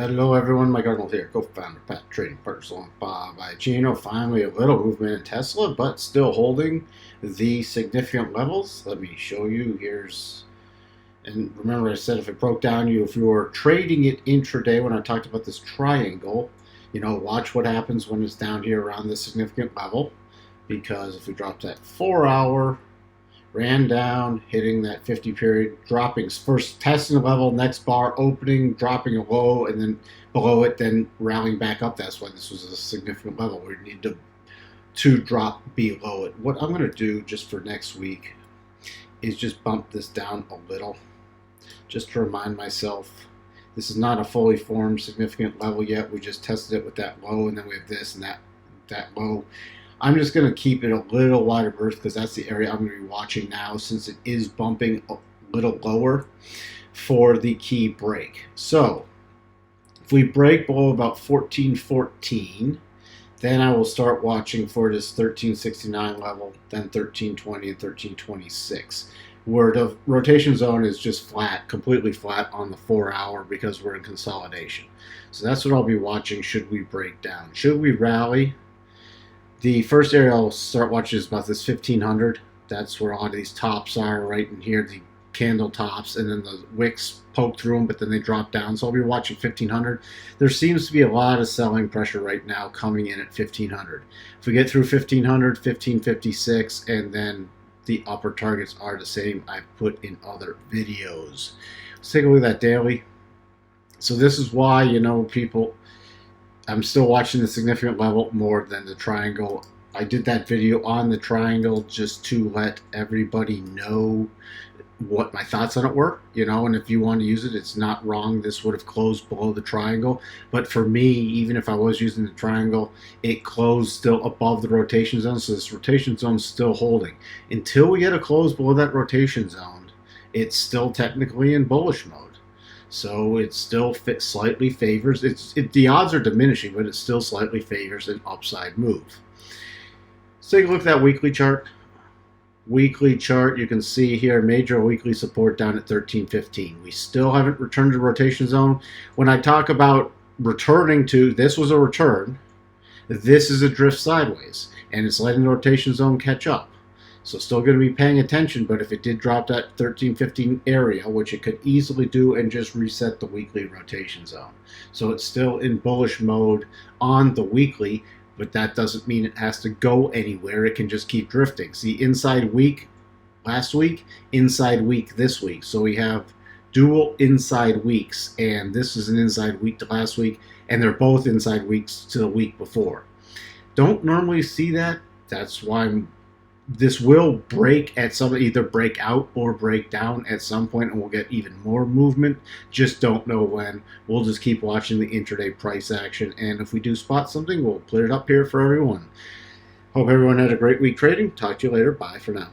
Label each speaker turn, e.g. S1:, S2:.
S1: Hello everyone, Mike Arnold here, co-founder, Pat Trading Partners on Bob Chino. Finally a little movement in Tesla, but still holding the significant levels. Let me show you. And remember I said if it broke down if you were trading it intraday when I talked about this triangle, watch what happens when it's down here around this significant level. Because if we drop that 4 hour, ran down, hitting that 50 period, dropping, first testing the level, next bar opening, dropping a low, and then below it, then rallying back up. That's why this was a significant level. We need to drop below it. What I'm going to do just for next week is just bump this down a little, just to remind myself this is not a fully formed significant level yet. We just tested it with that low, and then we have this and that low. I'm just going to keep it a little wider berth because that's the area I'm going to be watching now, since it is bumping a little lower for the key break. So if we break below about 1414, then I will start watching for this 1369 level, then 1320 and 1326, where the rotation zone is just flat, completely flat on the 4 hour because we're in consolidation. So that's what I'll be watching should we break down. Should we rally? The first area I'll start watching is about this 1500. That's where a lot of these tops are, right in here, the candle tops, and then the wicks poke through them, but then they drop down. So I'll be watching 1500. There seems to be a lot of selling pressure right now coming in at 1500. If we get through 1500, 1556, and then the upper targets are the same I've put in other videos. Let's take a look at that daily. So this is why, people, I'm still watching the significant level more than the triangle. I did that video on the triangle just to let everybody know what my thoughts on it were, and if you want to use it, it's not wrong. This would have closed below the triangle, but for me, even if I was using the triangle, it closed still above the rotation zone, so this rotation zone is still holding. Until we get a close below that rotation zone, it's still technically in bullish mode. So it still slightly favors, the odds are diminishing, but it still slightly favors an upside move. Let's take a look at that weekly chart. Weekly chart, you can see here major weekly support down at 1315. We still haven't returned to the rotation zone. When I talk about returning to, this was a return, this is a drift sideways, and it's letting the rotation zone catch up. So still going to be paying attention, but if it did drop that 1315 area, which it could easily do, and just reset the weekly rotation zone. So it's still in bullish mode on the weekly, but that doesn't mean it has to go anywhere. It can just keep drifting. See, inside week last week, inside week this week. So we have dual inside weeks, and this is an inside week to last week, and they're both inside weeks to the week before. Don't normally see that. That's why this will break at some, either break out or break down at some point, and we'll get even more movement. Just don't know when. We'll just keep watching the intraday price action, and if we do spot something, we'll put it up here for everyone. Hope everyone had a great week trading. Talk to you later. Bye for now.